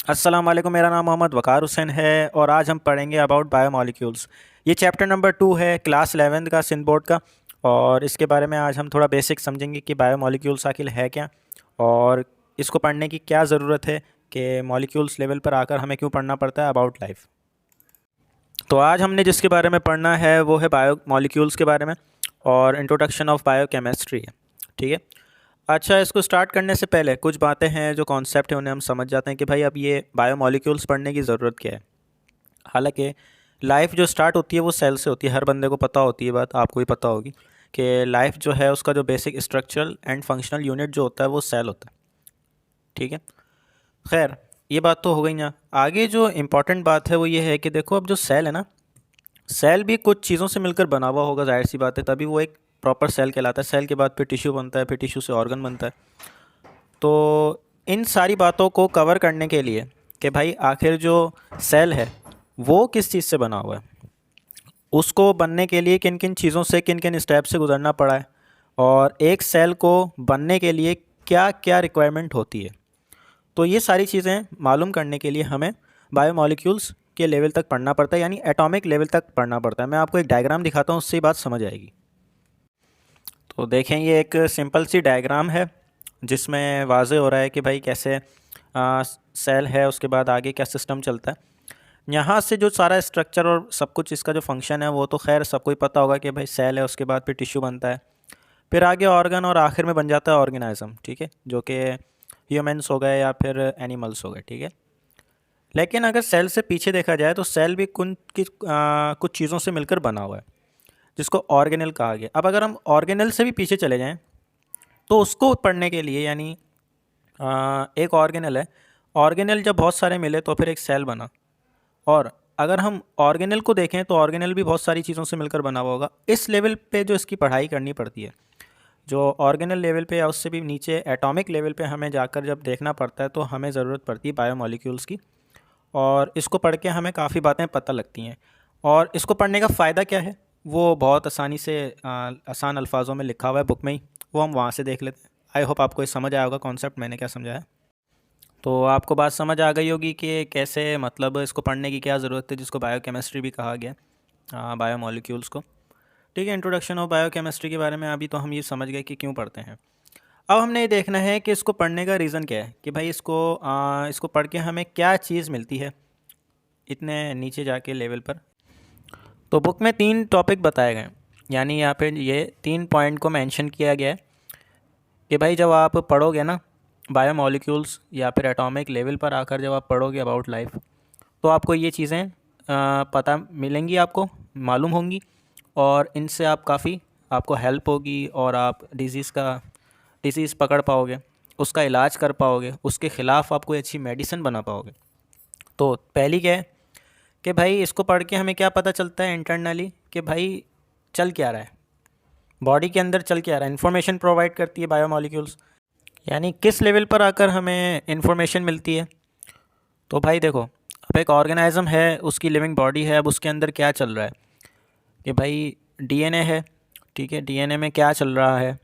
अस्सलाम वालेकुम। मेरा नाम मोहम्मद वकार हुसैन है और आज हम पढ़ेंगे अबाउट बायोमोलिक्यूल्स। ये चैप्टर नंबर 2 है क्लास 11 का सिंध बोर्ड का। और इसके बारे में आज हम थोड़ा बेसिक समझेंगे कि बायोमोलिक्यूल्स आखिर है क्या और इसको पढ़ने की क्या ज़रूरत है कि मॉलिक्यूल्स लेवल पर आकर हमें क्यों पढ़ना पड़ता है अबाउट लाइफ। तो आज हमने जिसके बारे में पढ़ना है वो है बायोमोलिक्यूल्स के बारे में और इंट्रोडक्शन ऑफ बायोकेमिस्ट्री है। ठीक है। अच्छा, इसको स्टार्ट करने से पहले कुछ बातें हैं जो कॉन्सेप्ट है उन्हें हम समझ जाते हैं कि भाई अब ये बायोमोलिक्यूल्स पढ़ने की ज़रूरत क्या है। हालांकि लाइफ जो स्टार्ट होती है वो सेल से होती है, हर बंदे को पता होती है, बात आपको भी पता होगी कि लाइफ जो है उसका जो basic structural and functional unit जो होता है वो सेल होता है। ठीक है। खैर, ये बात तो हो गई ना। आगे जो इम्पॉर्टेंट बात है वो ये है कि देखो, अब जो सेल है ना, सेल भी कुछ चीज़ों से मिलकर बना हुआ होगा, जाहिर सी बात है, तभी वो एक प्रॉपर सेल कहलाता है। सेल के बाद फिर टिश्यू बनता है, फिर टिश्यू से ऑर्गन बनता है। तो इन सारी बातों को कवर करने के लिए कि भाई आखिर जो सेल है वो किस चीज़ से बना हुआ है, उसको बनने के लिए किन किन चीज़ों से, किन किन स्टेप से गुजरना पड़ा है, और एक सेल को बनने के लिए क्या क्या रिक्वायरमेंट होती है, तो ये सारी चीज़ें मालूम करने के लिए हमें बायोमोलिक्यूल्स के लेवल तक पढ़ना पड़ता है, यानी एटॉमिक लेवल तक पढ़ना पड़ता है। मैं आपको एक डायग्राम दिखाता हूँ, उससे ही बात समझ आएगी। तो देखें, ये एक सिंपल सी डायग्राम है जिसमें वाज़े हो रहा है कि भाई कैसे सेल है, उसके बाद आगे क्या सिस्टम चलता है। यहाँ से जो सारा स्ट्रक्चर और सब कुछ इसका जो फंक्शन है वो तो खैर सबको ही पता होगा कि भाई सेल है, उसके बाद फिर टिश्यू बनता है, फिर आगे ऑर्गन, और आखिर में बन जाता है ऑर्गेनिज्म। ठीक है, जो कि ह्यूमंस हो गए या फिर एनिमल्स हो गए। ठीक है। लेकिन अगर सेल से पीछे देखा जाए तो सेल भी कुछ चीज़ों से मिलकर बना हुआ है जिसको ऑर्गेनेल कहा गया। अब अगर हम ऑर्गेनेल से भी पीछे चले जाएं तो उसको पढ़ने के लिए, यानी एक ऑर्गेनेल है, ऑर्गेनेल जब बहुत सारे मिले तो फिर एक सेल बना। और अगर हम ऑर्गेनेल को देखें तो ऑर्गेनेल भी बहुत सारी चीज़ों से मिलकर बना हुआ होगा। इस लेवल पे जो इसकी पढ़ाई करनी पड़ती है, जो ऑर्गेनल लेवल पे या उससे भी नीचे एटॉमिक लेवल पे हमें जाकर जब देखना पड़ता है, तो हमें ज़रूरत पड़ती है बायोमोलिक्यूल्स की। और इसको पढ़ के हमें काफ़ी बातें पता लगती हैं। और इसको पढ़ने का फ़ायदा क्या है वो बहुत आसानी से आसान अल्फाजों में लिखा हुआ है बुक में ही, वो हम वहाँ से देख लेते हैं। आई होप आपको ये समझ आया होगा कॉन्सेप्ट मैंने क्या समझाया। तो आपको बात समझ आ गई होगी कि कैसे, मतलब इसको पढ़ने की क्या ज़रूरत है, जिसको बायोकेमिस्ट्री भी कहा गया, बायोमोलिक्यूल्स को। ठीक है, इंट्रोडक्शन ऑफ बायोकेमिस्ट्री के बारे में अभी तो हम ये समझ गए कि क्यों पढ़ते हैं। अब हमने ये देखना है कि इसको पढ़ने का रीज़न क्या है, कि भाई इसको पढ़ के हमें क्या चीज़ मिलती है इतने नीचे जाके लेवल पर। तो बुक में 3 टॉपिक बताए गए, यानी यहाँ पे ये 3 पॉइंट को मेंशन किया गया है कि भाई जब आप पढ़ोगे ना बायोमोलिक्यूल्स या फिर एटॉमिक लेवल पर आकर जब आप पढ़ोगे अबाउट लाइफ, तो आपको ये चीज़ें पता मिलेंगी, आपको मालूम होंगी, और इनसे आप काफ़ी, आपको हेल्प होगी और आप डिज़ीज़ पकड़ पाओगे, उसका इलाज कर पाओगे, उसके ख़िलाफ़ आप कोई अच्छी मेडिसिन बना पाओगे। तो पहली क्या है कि भाई इसको पढ़ के हमें क्या पता चलता है इंटरनली, कि भाई चल क्या रहा है, बॉडी के अंदर चल क्या रहा है। इन्फॉर्मेशन प्रोवाइड करती है बायोमोलिक्यूल्स, यानी किस लेवल पर आकर हमें इन्फॉर्मेशन मिलती है। तो भाई देखो, अब एक ऑर्गेनिज्म है, उसकी लिविंग बॉडी है, अब उसके अंदर क्या चल रहा है कि भाई डीएनए है। ठीक है, डीएनए में क्या चल रहा है,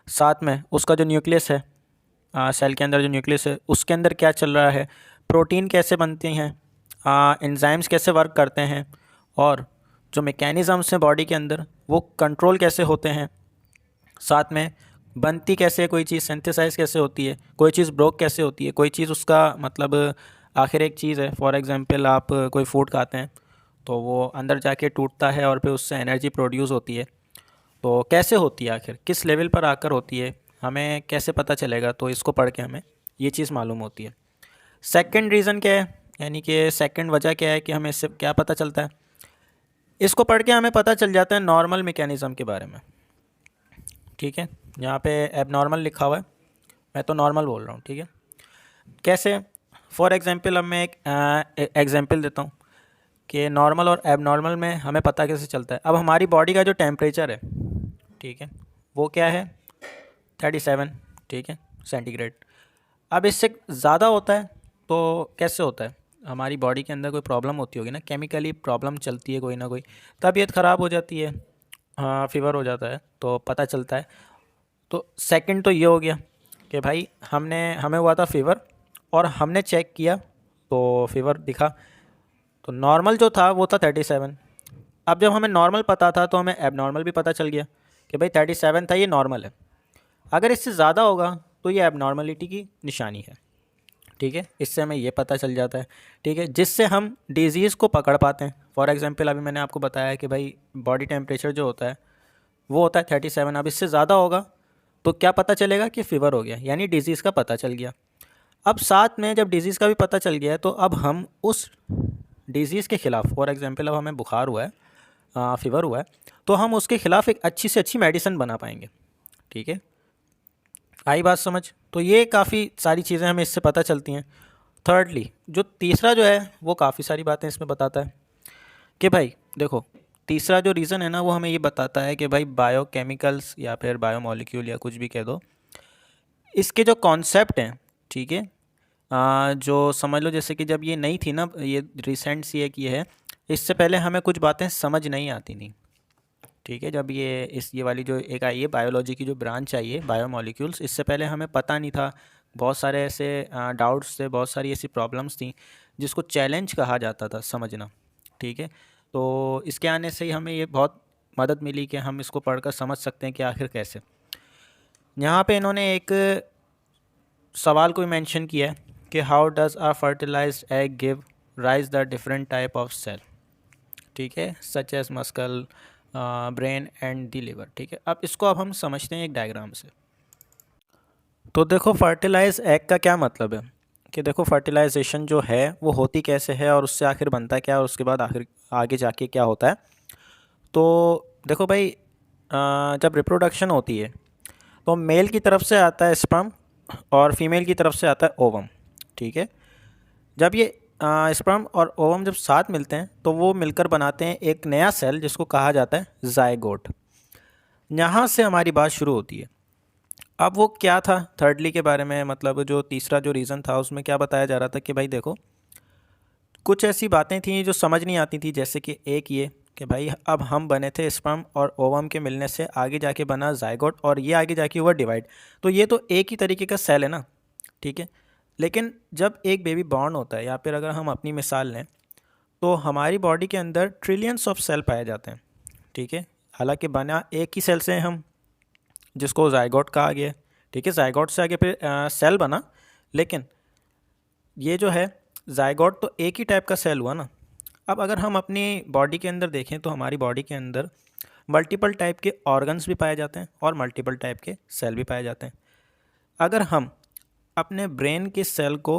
साथ में उसका जो न्यूक्लियस है, सेल के अंदर जो न्यूक्लियस है उसके अंदर क्या चल रहा है, प्रोटीन कैसे बनती हैं, एंजाइम्स कैसे वर्क करते हैं, और जो मैकेनिज़म्स हैं बॉडी के अंदर वो कंट्रोल कैसे होते हैं, साथ में बनती कैसे है कोई चीज़, सिंथेसाइज कैसे होती है, कोई चीज़ ब्रोक कैसे होती है, कोई चीज़ उसका मतलब आखिर एक चीज़ है। फॉर एग्ज़ाम्पल आप कोई फूड खाते हैं तो वो अंदर जाके टूटता है और फिर उससे एनर्जी प्रोड्यूस होती है। तो कैसे होती है, आखिर किस लेवल पर आकर होती है, हमें कैसे पता चलेगा, तो इसको पढ़ के हमें ये चीज़ मालूम होती है। सेकंड रीज़न क्या है, यानी कि सेकंड वजह क्या है कि हमें इससे क्या पता चलता है, इसको पढ़ के हमें पता चल जाता है नॉर्मल मैकेनिज़्म के बारे में। ठीक है, यहाँ पे एबनॉर्मल लिखा हुआ है, मैं तो नॉर्मल बोल रहा हूँ। ठीक है, कैसे, फॉर एग्ज़ाम्पल अब मैं एक एग्ज़ाम्पल देता हूँ कि नॉर्मल और एबनॉर्मल में हमें पता कैसे चलता है। अब हमारी बॉडी का जो टेम्परेचर है, ठीक है, वो क्या है 37, ठीक है, सेंटीग्रेड। अब इससे ज़्यादा होता है तो कैसे होता है, हमारी बॉडी के अंदर कोई प्रॉब्लम होती होगी ना, केमिकली प्रॉब्लम चलती है कोई ना कोई, तबीयत ख़राब हो जाती है, हाँ फीवर हो जाता है, तो पता चलता है। तो सेकंड तो ये हो गया कि भाई हमें हुआ था फीवर और हमने चेक किया तो फीवर दिखा। तो नॉर्मल जो था वो था 37। अब जब हमें नॉर्मल पता था तो हमें एबनॉर्मल भी पता चल गया कि भाई 37 था, ये नॉर्मल है। अगर इससे ज़्यादा होगा तो ये एबनॉर्मलिटी की निशानी है। ठीक है, इससे हमें ये पता चल जाता है। ठीक है, जिससे हम डिजीज़ को पकड़ पाते हैं। फॉर एग्जांपल अभी मैंने आपको बताया कि भाई बॉडी टेम्परेचर जो होता है वो होता है 37। अब इससे ज़्यादा होगा तो क्या पता चलेगा कि फ़ीवर हो गया, यानी डिजीज़ का पता चल गया। अब साथ में जब डिजीज़ का भी पता चल गया है तो अब हम उस डिजीज़ के ख़िलाफ़, फॉर एग्जांपल अब हमें बुखार हुआ है, फ़ीवर हुआ है, तो हम उसके ख़िलाफ़ एक अच्छी से अच्छी मेडिसिन बना पाएंगे। ठीक है, आई बात समझ? तो ये काफ़ी सारी चीज़ें हमें इससे पता चलती हैं। थर्डली जो तीसरा जो है वो काफ़ी सारी बातें इसमें बताता है कि भाई देखो, तीसरा जो रीज़न है ना वो हमें ये बताता है कि भाई बायोकेमिकल्स या फिर बायोमोलिक्यूल या कुछ भी कह दो, इसके जो कॉन्सेप्ट हैं, ठीक है, जो समझ लो जैसे कि जब ये नहीं थी ना, ये रिसेंट सी एक ये है, इससे पहले हमें कुछ बातें समझ नहीं आती थी। ठीक है, जब ये वाली जो एक आई है बायोलॉजी की जो ब्रांच आई है बायोमोलिक्यूल्स, इससे पहले हमें पता नहीं था। बहुत सारे ऐसे डाउट्स थे, बहुत सारी ऐसी प्रॉब्लम्स थी जिसको चैलेंज कहा जाता था समझना। ठीक है, तो इसके आने से ही हमें ये बहुत मदद मिली कि हम इसको पढ़कर समझ सकते हैं कि आखिर कैसे। यहाँ पे इन्होंने एक सवाल को मेंशन किया है कि how does a fertilised egg give rise the different type of cell. ठीक है, such as muscle, brain and the liver. ठीक है, अब हम समझते हैं एक डायग्राम से। तो देखो फर्टिलाइज एग का क्या मतलब है कि देखो फर्टिलाइजेशन जो है वो होती कैसे है और उससे आखिर बनता क्या है और उसके बाद आखिर आगे जाके क्या होता है। तो देखो भाई, जब रिप्रोडक्शन होती है तो मेल की तरफ से आता है स्पर्म और फीमेल की तरफ से आता है ओवम। ठीक है, जब ये स्पर्म और ओवम जब साथ मिलते हैं तो वो मिलकर बनाते हैं एक नया सेल जिसको कहा जाता है जायगोट। यहाँ से हमारी बात शुरू होती है। अब वो क्या था थर्डली के बारे में, मतलब जो तीसरा जो रीज़न था उसमें क्या बताया जा रहा था कि भाई देखो कुछ ऐसी बातें थी जो समझ नहीं आती थी, जैसे कि एक ये कि भाई अब हम बने थे स्पर्म और ओवम के मिलने से आगे जाके बना जायगोट और ये आगे जाके हुआ डिवाइड। तो ये तो एक ही तरीके का सेल है ना। ठीक है, लेकिन जब एक बेबी बॉर्न होता है या फिर अगर हम अपनी मिसाल लें तो हमारी बॉडी के अंदर ट्रिलियंस ऑफ सेल पाए जाते हैं। ठीक है, हालांकि बना एक ही सेल से हैं हम, जिसको जायगोट कहा गया है। ठीक है, जायगोट से आगे फिर सेल बना, लेकिन ये जो है जायगोट तो एक ही टाइप का सेल हुआ ना। अब अगर हम अपनी बॉडी के अंदर देखें तो हमारी बॉडी के अंदर मल्टीपल टाइप के ऑर्गन्स भी पाए जाते हैं और मल्टीपल टाइप के सेल भी पाए जाते हैं। अगर हम अपने ब्रेन के सेल को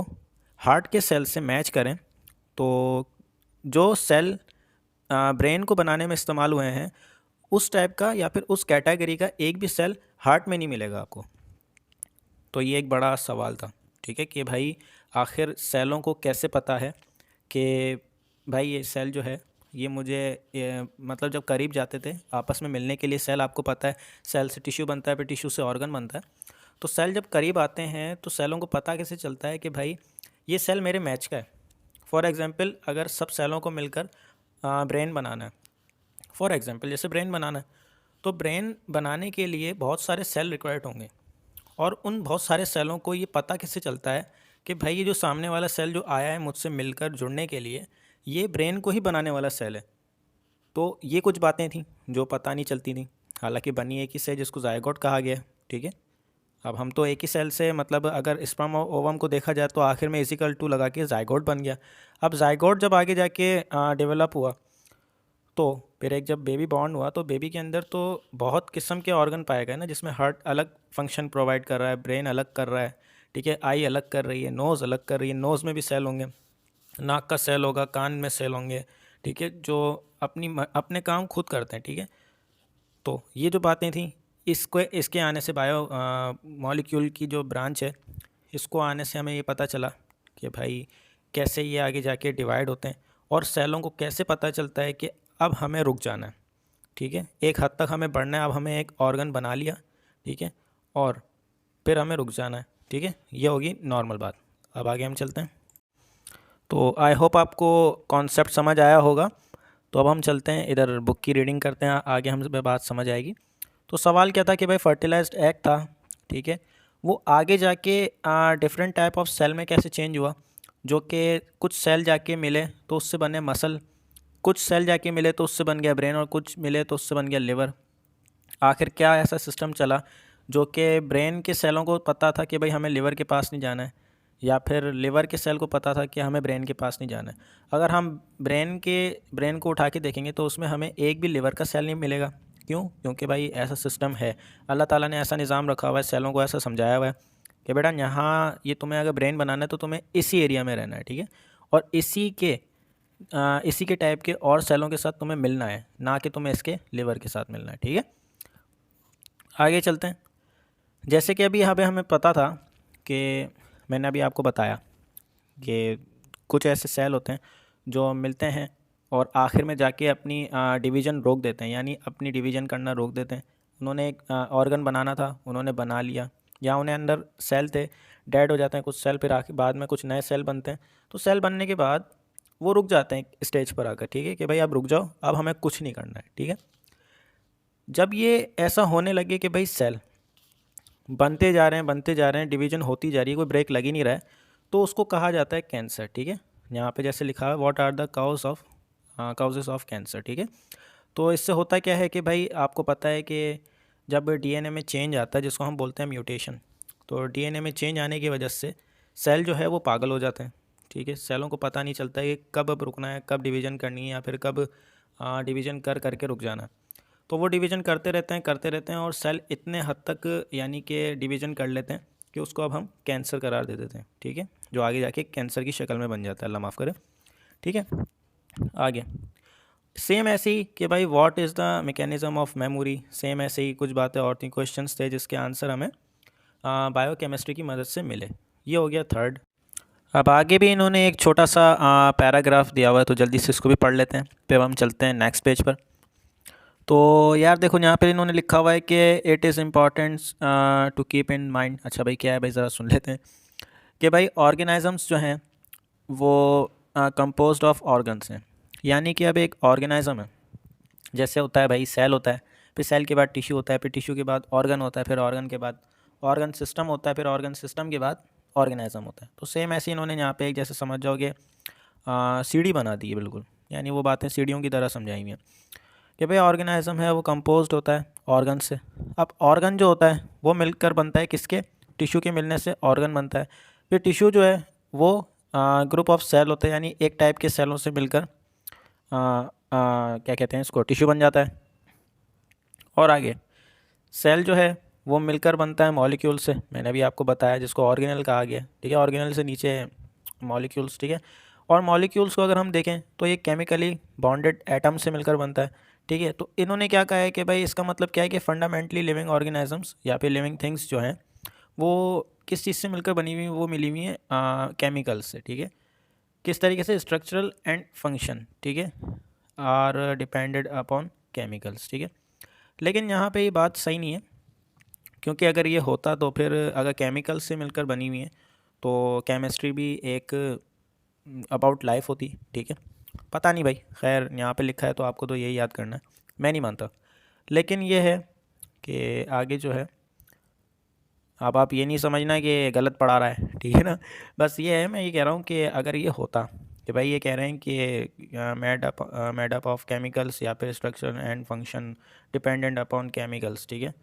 हार्ट के सेल से मैच करें तो जो सेल ब्रेन को बनाने में इस्तेमाल हुए हैं उस टाइप का या फिर उस कैटेगरी का एक भी सेल हार्ट में नहीं मिलेगा आपको। तो ये एक बड़ा सवाल था। ठीक है, कि भाई आखिर सेलों को कैसे पता है कि भाई ये सेल जो है ये मुझे मतलब जब करीब जाते थे आपस में मिलने के लिए, सेल आपको पता है सेल से टिश्यू बनता है, फिर टिश्यू से ऑर्गन बनता है। तो सेल जब करीब आते हैं तो सेलों को पता कैसे चलता है कि भाई ये सेल मेरे मैच का है। फॉर एग्ज़ाम्पल अगर सब सेलों को मिलकर ब्रेन बनाना है, फॉर एग्ज़ाम्पल जैसे ब्रेन बनाना है, तो ब्रेन बनाने के लिए बहुत सारे सेल रिक्वायर्ड होंगे और उन बहुत सारे सेलों को ये पता कैसे चलता है कि भाई ये जो सामने वाला सेल जो आया है मुझसे मिलकर जुड़ने के लिए ये ब्रेन को ही बनाने वाला सेल है। तो ये कुछ बातें थी जो पता नहीं चलती थी, हालांकि बनी एक ही से जिसको जायगोट कहा गया। ठीक है, अब हम तो एक ही सेल से, मतलब अगर स्पर्म और ओवम को देखा जाए तो आखिर में इजिकल टू लगा के जायगोट बन गया। अब जायगोट जब आगे जाके डेवलप हुआ तो फिर एक जब बेबी बॉर्न हुआ तो बेबी के अंदर तो बहुत किस्म के ऑर्गन पाए गए ना, जिसमें हार्ट अलग फंक्शन प्रोवाइड कर रहा है, ब्रेन अलग कर रहा है। ठीक है, आई अलग कर रही है, नोज़ अलग कर रही है, नोज़ में भी सेल होंगे, नाक का सेल होगा, कान में सेल होंगे। ठीक है, जो अपने काम खुद करते हैं। ठीक है, तो ये जो बातें थी इसके आने से बायो मॉलिक्यूल की जो ब्रांच है इसको आने से हमें ये पता चला कि भाई कैसे ये आगे जाके डिवाइड होते हैं और सेलों को कैसे पता चलता है कि अब हमें रुक जाना है। ठीक है, एक हद तक हमें बढ़ना है, अब हमें एक ऑर्गन बना लिया। ठीक है, और फिर हमें रुक जाना है। ठीक है, ये होगी नॉर्मल बात। अब आगे हम चलते हैं। तो आई होप आपको कॉन्सेप्ट समझ आया होगा। तो अब हम चलते हैं इधर, बुक की रीडिंग करते हैं, आगे हमें बात समझ आएगी। तो सवाल क्या था कि भाई फर्टिलाइज्ड एग था। ठीक है, वो आगे जाके डिफरेंट टाइप ऑफ सेल में कैसे चेंज हुआ। जो कि कुछ सेल जाके मिले तो उससे बने मसल, कुछ सेल जाके मिले तो उससे बन गया ब्रेन, और कुछ मिले तो उससे बन गया लिवर। आखिर क्या ऐसा सिस्टम चला जो कि ब्रेन के सेलों को पता था कि भाई हमें लिवर के पास नहीं जाना है, या फिर लिवर के सेल को पता था कि हमें ब्रेन के पास नहीं जाना है। अगर हम ब्रेन को उठा के देखेंगे तो उसमें हमें एक भी लिवर का सेल नहीं मिलेगा। क्यों? क्योंकि भाई ऐसा सिस्टम है, अल्लाह ताला ने ऐसा निज़ाम रखा हुआ है, सेलों को ऐसा समझाया हुआ है कि बेटा यहाँ ये तुम्हें अगर ब्रेन बनाना है तो तुम्हें इसी एरिया में रहना है, ठीक है, और इसी के टाइप के और सेलों के साथ तुम्हें मिलना है, ना कि तुम्हें इसके लिवर के साथ मिलना है, ठीक है। आगे चलते हैं। जैसे कि अभी यहाँ पे हमें पता था कि मैंने अभी आपको बताया कि कुछ ऐसे सेल होते हैं जो मिलते हैं और आखिर में जाके अपनी डिवीज़न रोक देते हैं, यानी अपनी डिवीज़न करना रोक देते हैं। उन्होंने एक ऑर्गन बनाना था, उन्होंने बना लिया, या उन्हें अंदर सेल थे, डेड हो जाते हैं कुछ सेल, फिर आखिर बाद में कुछ नए सेल बनते हैं। तो सेल बनने के बाद वो रुक जाते हैं स्टेज पर आकर, ठीक है, कि भाई अब रुक जाओ, अब हमें कुछ नहीं करना है, ठीक है। जब ये ऐसा होने लगे कि भाई सेल बनते जा रहे हैं, बनते जा रहे हैं, डिवीज़न होती जा रही है, कोई ब्रेक लग ही नहीं रहा है, तो उसको कहा जाता है कैंसर, ठीक है। यहाँ पे जैसे लिखा है what are the causes of cancer, ठीक है। तो इससे होता क्या है कि भाई आपको पता है कि जब डीएनए में चेंज आता है, जिसको हम बोलते हैं म्यूटेशन, तो डीएनए में चेंज आने की वजह से सेल जो है वो पागल हो जाते हैं, ठीक है। सेलों को पता नहीं चलता है कि कब अब रुकना है, कब डिवीज़न करनी है, या फिर कब डिवीज़न कर करके रुक जाना है। तो वो डिवीज़न करते रहते हैं और सेल इतने हद तक यानी कि डिवीज़न कर लेते हैं कि उसको अब हम कैंसर करार दे देते हैं, ठीक है, जो आगे जाके कैंसर की शक्ल में बन जाता है, अल्लाह माफ़ करे, ठीक है। आगे सेम ऐसे ही कि भाई what is the mechanism of memory, same ऐसे ही कुछ बातें और थी, क्वेश्चंस थे जिसके आंसर हमें बायोकेमिस्ट्री की मदद से मिले। ये हो गया थर्ड। अब आगे भी इन्होंने एक छोटा सा पैराग्राफ दिया हुआ है, तो जल्दी से इसको भी पढ़ लेते हैं, फिर हम चलते हैं नेक्स्ट पेज पर। तो यार देखो यहाँ पे इन्होंने लिखा हुआ है कि it is important to keep in mind. अच्छा भाई क्या है भाई, ज़रा सुन लेते हैं कि भाई ऑर्गेनाइजम्स जो हैं वो कंपोज्ड ऑफ ऑर्गन्स हैं। यानी कि अब एक ऑर्गेनाइज़म है, जैसे होता है भाई सेल होता है, फिर सेल के बाद टिश्यू होता है, फिर टिश्यू के बाद ऑर्गन होता है, फिर ऑर्गन के बाद ऑर्गन सिस्टम होता है, फिर ऑर्गन सिस्टम के बाद ऑर्गेनाइज़म होता है। तो सेम ऐसे इन्होंने यहाँ पे एक जैसे समझ जाओगे सीढ़ी बना दी है बिल्कुल, यानी वो बातें सीढ़ियों की तरह समझाई हुई हैं कि भाई ऑर्गेनाइज़म है वो कंपोज्ड होता है ऑर्गन से। अब ऑर्गन जो होता है वो मिलकर बनता है किसके? टिश्यू के मिलने से ऑर्गन बनता है। फिर टिश्यू जो है वो ग्रुप ऑफ सेल होते हैं, यानी एक टाइप के सेलों से मिलकर क्या कहते हैं इसको, टिश्यू बन जाता है। और आगे सेल जो है वो मिलकर बनता है मॉलिक्यूल से, मैंने भी आपको बताया, जिसको ऑर्गेनल कहा गया, ठीक है। ऑर्गेनल से नीचे मॉलिक्यूल्स, ठीक है। और मॉलिक्यूल्स को अगर हम देखें तो ये केमिकली बॉन्डेड एटम से मिलकर बनता है, ठीक है। तो इन्होंने क्या कहा है कि भाई इसका मतलब क्या है कि फंडामेंटली लिविंग ऑर्गेनिजम्स या फिर लिविंग थिंग्स जो हैं वो किस चीज़ से मिलकर बनी हुई, वो मिली हुई हैं केमिकल्स से, ठीक है। किस तरीके से? स्ट्रक्चरल एंड फंक्शन, ठीक है, आर डिपेंडेड अपॉन केमिकल्स, ठीक है। लेकिन यहाँ पे ये बात सही नहीं है, क्योंकि अगर ये होता तो फिर अगर केमिकल से मिलकर बनी हुई है तो केमिस्ट्री भी एक अबाउट लाइफ होती, ठीक है। पता नहीं भाई, खैर यहाँ पे लिखा है तो आपको तो यही याद करना है, मैं नहीं मानता। लेकिन ये है कि आगे जो है, अब आप ये नहीं समझना कि गलत पढ़ा रहा है, ठीक है ना। बस ये है, मैं ये कह रहा हूँ कि अगर ये होता कि भाई ये कह रहे हैं कि मेड अप ऑफ केमिकल्स या फिर structure and function dependent upon chemicals, ठीक है।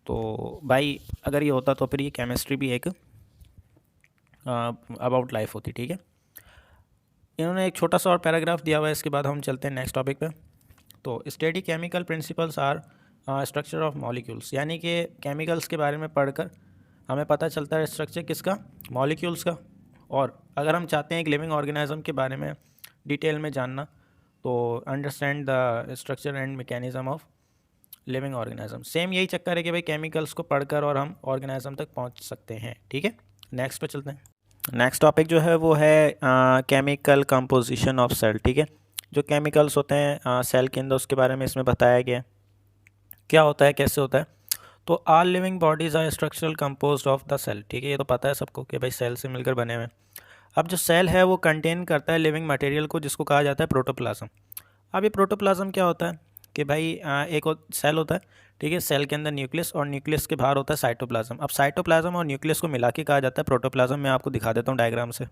तो भाई अगर ये होता तो फिर ये केमिस्ट्री भी एक अबाउट लाइफ होती, ठीक है। इन्होंने एक छोटा सा और पैराग्राफ दिया हुआ है, इसके बाद हम चलते हैं नेक्स्ट टॉपिक पे। तो study chemical principles are structure of molecules, यानी कि केमिकल्स के बारे में पढ़कर हमें पता चलता है स्ट्रक्चर किसका? मॉलिक्यूल्स का। और अगर हम चाहते हैं एक लिविंग ऑर्गेनिज्म के बारे में डिटेल में जानना, तो understand the structure and mechanism of living organism. Same यही चक्कर है कि भाई केमिकल्स को पढ़कर और हम ऑर्गेनिज्म तक पहुंच सकते हैं, ठीक है। नेक्स्ट पे चलते हैं। नेक्स्ट टॉपिक जो है वो है केमिकल कंपोजिशन ऑफ सेल, ठीक है। जो केमिकल्स होते हैं सेल के अंदर, उसके बारे में इसमें बताया गया है क्या होता है, कैसे होता है। तो all living bodies are structural composed of the cell, ठीक है। ये तो पता है सबको कि भाई सेल से मिलकर बने हुए हैं। अब जो सेल है वो कंटेन करता है लिविंग मटेरियल को, जिसको कहा जाता है प्रोटोप्लाज्म। अब ये प्रोटोप्लाज्म क्या होता है कि भाई एक सेल होता है, ठीक है। सेल के अंदर न्यूक्लियस, और न्यूक्लियस के बाहर होता है साइटोप्लाज्म। अब साइटोप्लाज्म और न्यूक्लियस को मिला के कहा जाता है प्रोटोप्लाज्म। मैं आपको दिखा देता हूँ डायग्राम से।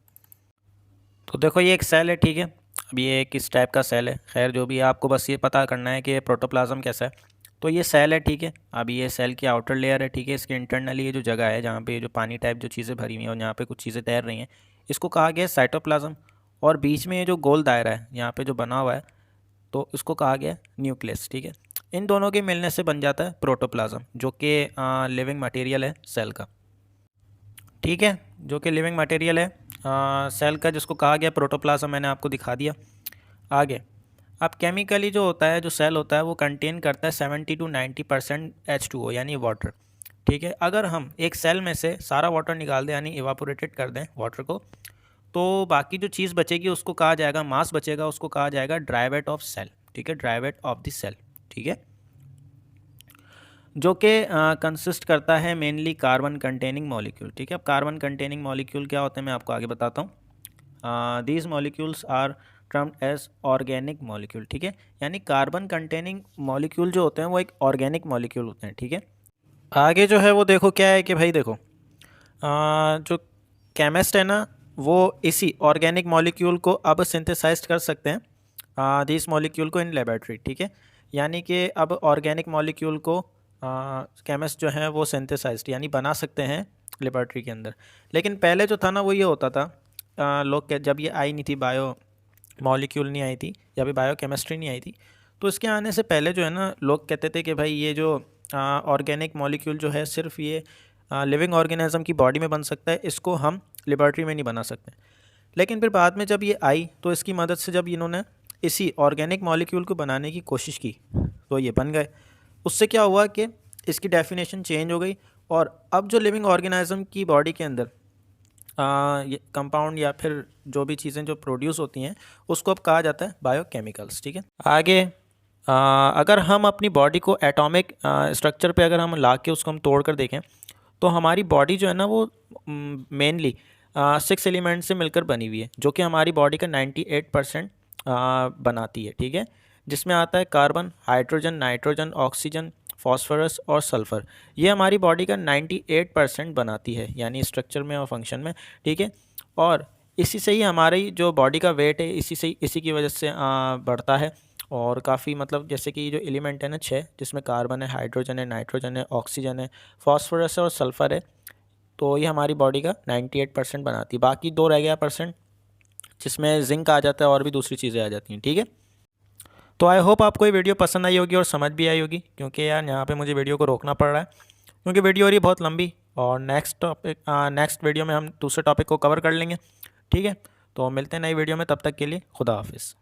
तो देखो ये एक सेल है, ठीक है। अब ये किस टाइप का सेल है, खैर जो भी है, आपको बस ये पता करना है कि प्रोटोप्लाज्म कैसा है। तो ये सेल है, ठीक है। अब ये सेल की आउटर लेयर है, ठीक है। इसके इंटरनली ये जो जगह है जहाँ पे जो पानी टाइप जो चीज़ें भरी हुई हैं और यहाँ पे कुछ चीज़ें तैर रही हैं, इसको कहा गया है साइटोप्लाज्म। और बीच में ये जो गोल दायरा है यहाँ पे जो बना हुआ है, तो इसको कहा गया है न्यूक्लियस, ठीक है। इन दोनों के मिलने से बन जाता है प्रोटोप्लाज्म, जो कि लिविंग मटेरियल है सेल का, ठीक है। जो कि लिविंग मटेरियल है सेल का, जिसको कहा गया प्रोटोप्लाज्म, मैंने आपको दिखा दिया। आगे अब केमिकली जो होता है, जो सेल होता है, वो कंटेन करता है 70 to 90% H2O यानी वाटर, ठीक है। अगर हम एक सेल में से सारा वाटर निकाल दें यानी इवापोरेटेड कर दें वाटर को, तो बाकी जो चीज़ बचेगी उसको कहा जाएगा, मास बचेगा, उसको कहा जाएगा ड्राई वेट ऑफ सेल, ठीक है। Dry weight of the cell, ठीक है। जो कि कंसिस्ट करता है मेनली कार्बन कंटेनिंग मॉलिक्यूल, ठीक है। अब कार्बन कंटेनिंग मॉलिक्यूल क्या होते हैं मैं आपको आगे बताता हूँ। These molecules are termed as organic molecule, ठीक है। यानी कार्बन कंटेनिंग मॉलिक्यूल जो होते हैं वो एक ऑर्गेनिक मॉलिक्यूल होते हैं, ठीक है। आगे जो है वो देखो क्या है कि भाई देखो, जो केमिस्ट है ना, वो इसी ऑर्गेनिक मॉलिक्यूल को अब सिंथेसाइज कर सकते हैं दिस मॉलिक्यूल को इन लेबोरेटरी, ठीक है। यानी कि अब ऑर्गेनिक मॉलिक्यूल को केमिस्ट जो है वो सिंथेसाइज्ड यानी बना सकते हैं लेबोरेटरी के अंदर। लेकिन पहले जो था ना वो ये होता था, लोग के जब ये आई नहीं थी, बायो मॉलिक्यूल नहीं आई थी या फिर बायो केमिस्ट्री नहीं आई थी, तो इसके आने से पहले जो है ना, लोग कहते थे कि भाई ये जो ऑर्गेनिक मॉलिक्यूल जो है सिर्फ ये लिविंग ऑर्गेनिज्म की बॉडी में बन सकता है, इसको हम लेबॉरेटरी में नहीं बना सकते। लेकिन फिर बाद में जब ये आई तो इसकी मदद से जब इन्होंने इसी ऑर्गेनिक मॉलिक्यूल को बनाने की कोशिश की तो ये बन गए। उससे क्या हुआ कि इसकी डेफिनेशन चेंज हो गई, और अब जो लिविंग ऑर्गेनिज्म की बॉडी के अंदर ये कंपाउंड या फिर जो भी चीज़ें जो प्रोड्यूस होती हैं उसको अब कहा जाता है बायोकेमिकल्स, ठीक है। आगे अगर हम अपनी बॉडी को एटॉमिक स्ट्रक्चर पे अगर हम ला के उसको हम तोड़ कर देखें, तो हमारी बॉडी जो है ना वो मेनली 6 एलिमेंट से मिलकर बनी हुई है, जो कि हमारी बॉडी का 98% बनाती है, ठीक है। जिसमें आता है carbon, hydrogen, nitrogen, oxygen, phosphorus और सल्फ़र। ये हमारी बॉडी का 98% बनाती है यानी स्ट्रक्चर में और फंक्शन में, ठीक है। और इसी से ही हमारी जो बॉडी का वेट है इसी की वजह से बढ़ता है। और काफ़ी मतलब जैसे कि जो एलिमेंट है ना 6, जिसमें कार्बन है, हाइड्रोजन है, नाइट्रोजन है, ऑक्सीजन है, फॉस्फोरस है और सल्फ़र है, तो ये हमारी बॉडी का 98% बनाती है। बाकी 2 रह गया परसेंट, जिसमें जिंक आ जाता है और भी दूसरी चीज़ें आ जाती हैं, ठीक है। तो आई होप आपको ये वीडियो पसंद आई होगी और समझ भी आई होगी, क्योंकि यार यहाँ पे मुझे वीडियो को रोकना पड़ रहा है क्योंकि वीडियो हो रही है बहुत लंबी, और नेक्स्ट वीडियो में हम दूसरे टॉपिक को कवर कर लेंगे, ठीक है। तो मिलते हैं नई वीडियो में, तब तक के लिए खुदा हाफिज़।